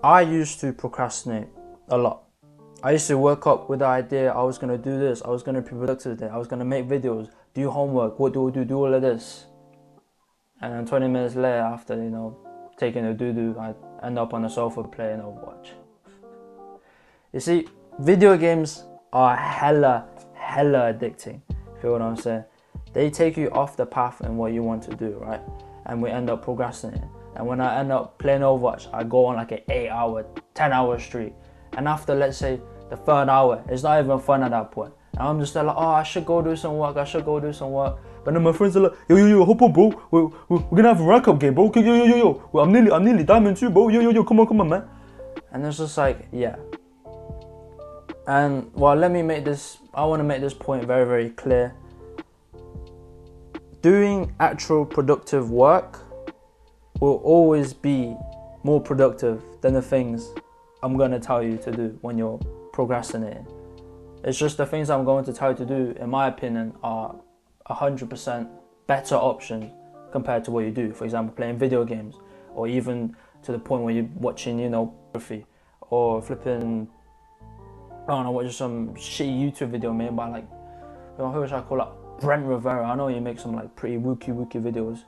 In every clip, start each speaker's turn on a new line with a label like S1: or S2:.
S1: I used to procrastinate a lot. I used to wake up with the idea I was going to do this, I was going to be productive today, I was going to make videos, do homework, what do I do all of this. And then 20 minutes later, after, taking a doo-doo, I end up on the sofa playing Overwatch. You see, video games are hella addicting. Feel what I'm saying? They take you off the path and what you want to do, right? And we end up procrastinating. And when I end up playing Overwatch, I go on like an 8-hour, 10-hour streak. And after, let's say, the third hour, it's not even fun at that point. And I'm just like, oh, I should go do some work. But then my friends are like, yo, hop on, bro. We're gonna have a rank up game, bro. Yo. Well, I'm nearly diamond too, bro. Yo, come on, man. And it's just like, yeah. And well, I want to make this point very, very clear. Doing actual productive work will always be more productive than the things I'm going to tell you to do when you're procrastinating. It's just the things I'm going to tell you to do, in my opinion, are 100% better options compared to what you do. For example, playing video games, or even to the point where you're watching, pornography, or flipping, I don't know, watching some shitty YouTube video made by like, who should I call it? Brent Rivera. I know he makes some like pretty wookie videos.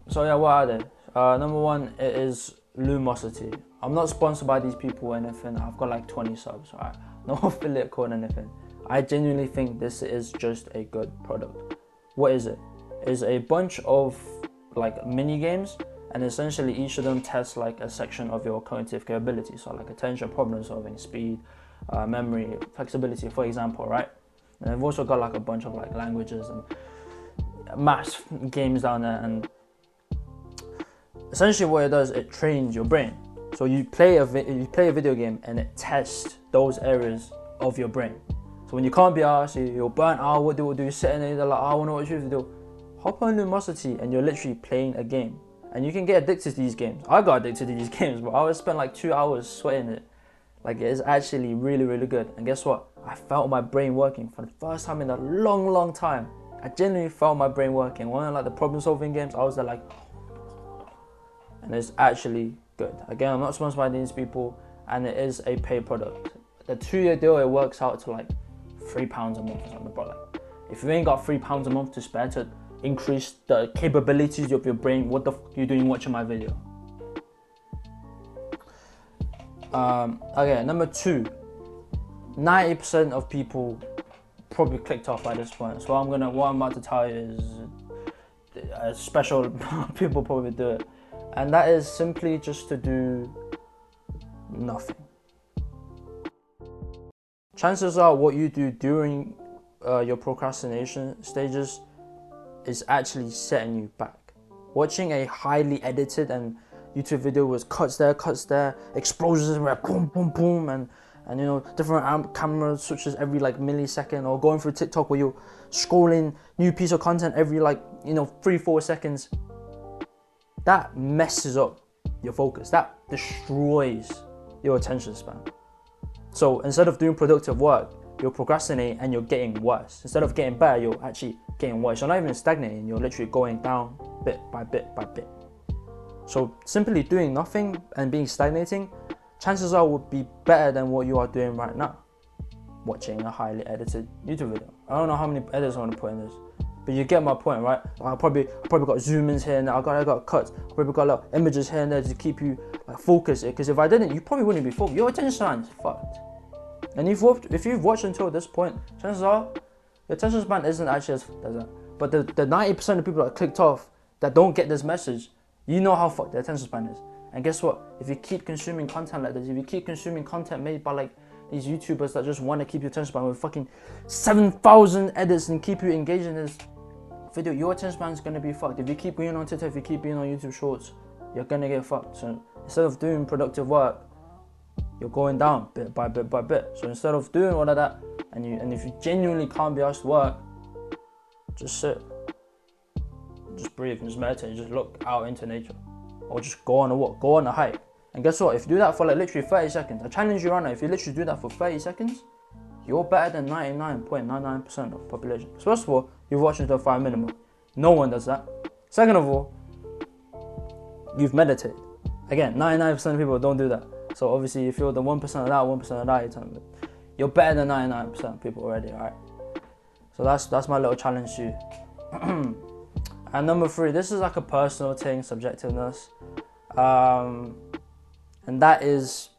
S1: So yeah, what are they? Number one, it is Lumosity. I'm not sponsored by these people or anything. I've got like 20 subs, right? No affiliate code or anything. I genuinely think this is just a good product. What is it? It's a bunch of like mini games, and essentially each of them tests like a section of your cognitive capability. So like attention, problem solving, speed, memory, flexibility, for example, right? And they've also got like a bunch of like languages and maths games down there, and essentially what it does, it trains your brain. So you play a video game and it tests those areas of your brain. So when you can't be asked, you're burnt out, what do you do? Sitting there, you're like, I want to know what you have to do. Hop on Lumosity and you're literally playing a game. And you can get addicted to these games. I got addicted to these games, but I would spend like 2 hours sweating it. Like, it is actually really good. And guess what? I felt my brain working for the first time in a long time. I genuinely felt my brain working. One of like the problem solving games, I was there like, and it's actually good. Again, I'm not sponsored by these people, and it is a paid product. The 2-year deal, it works out to like £3 a month or something, bro. Like, if you ain't got £3 a month to spare to increase the capabilities of your brain, what the f you doing watching my video? Okay, number 2. 90% of people probably clicked off by this point. So what I'm about to tell you is a special people probably do it. And that is simply just to do nothing. Chances are what you do during your procrastination stages is actually setting you back. Watching a highly edited and YouTube video with cuts there, explosions everywhere, boom, and different camera switches every like millisecond, or going through TikTok where you're scrolling new piece of content every 3-4 seconds. That messes up your focus. That destroys your attention span. So instead of doing productive work, you're procrastinating and you're getting worse. Instead of getting better, you're actually getting worse. You're not even stagnating, you're literally going down bit by bit. So simply doing nothing and being stagnating, chances are would be better than what you are doing right now. Watching a highly edited YouTube video. I don't know how many edits I want to put in this, but you get my point, right? I probably got zoom ins here and there, I got cuts, I probably got little images here and there to keep you like focused. Because if I didn't, you probably wouldn't be focused. Your attention span is fucked. And if you've watched until this point, chances are your attention span isn't actually as fucked as that. But the 90% of people that clicked off that don't get this message, you know how fucked their attention span is. And guess what? If you keep consuming content like this, if you keep consuming content made by like these YouTubers that just want to keep your attention span with fucking 7,000 edits and keep you engaged in this video, your attention span is going to be fucked. If you keep being on TikTok, if you keep being on YouTube Shorts, you're going to get fucked. So instead of doing productive work, you're going down bit by bit. So instead of doing all of that, and if you genuinely can't be asked to work, just sit, just breathe, and just meditate, just look out into nature, or just go on a walk, go on a hike. And guess what? If you do that for like literally 30 seconds, I challenge you right now, if you literally do that for 30 seconds, you're better than 99.99% of the population. So first of all, you've watched until 5 minimum. No one does that. Second of all, you've meditated. Again, 99% of people don't do that. So obviously, if you're the 1% of that, 1% of that, you're better than 99% of people already, alright? So that's my little challenge to you. And number 3, this is like a personal thing, subjectiveness. And that is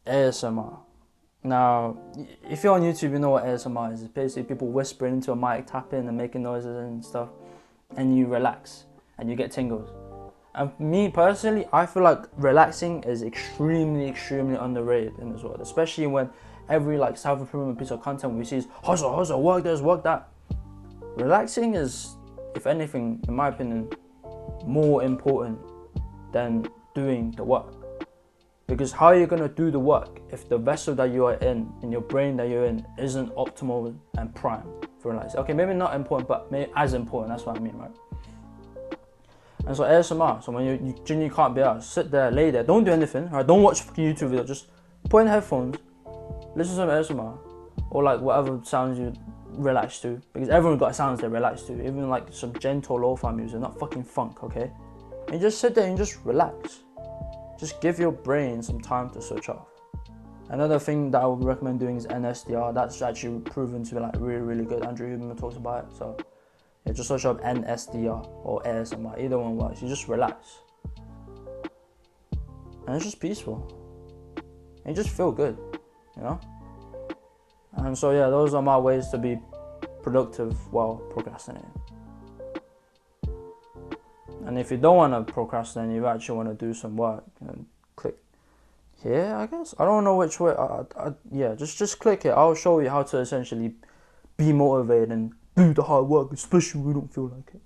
S1: ASMR. Now, if you're on YouTube, you know what ASMR is. It's basically people whispering into a mic, tapping and making noises and stuff, and you relax and you get tingles. And me personally, I feel like relaxing is extremely underrated in this world, especially when every like self-improvement piece of content we see is hustle, work this, work that. Relaxing is, if anything, in my opinion, more important than doing the work. Because how are you going to do the work if the vessel that you are in your brain that you're in, isn't optimal and prime for relaxing? Okay, maybe not important, but maybe as important, that's what I mean, right? And so ASMR, so when you genuinely can't be out, sit there, lay there, don't do anything, right? Don't watch fucking YouTube videos, just put in headphones, listen to some ASMR, or like whatever sounds you relax to, because everyone got sounds they relax to, even like some gentle lo-fi music, not fucking funk, okay? And you just sit there and just relax. Just give your brain some time to switch off. Another thing that I would recommend doing is NSDR. That's actually proven to be like really good. Andrew Huberman talks about it, so yeah, just search up NSDR or ASMR, either one works. You just relax. And it's just peaceful. And you just feel good, you know? And so yeah, those are my ways to be productive while procrastinating. And if you don't want to procrastinate, you actually want to do some work, and click here, I guess. I don't know which way. Yeah, just click it. I'll show you how to essentially be motivated and do the hard work, especially when we don't feel like it.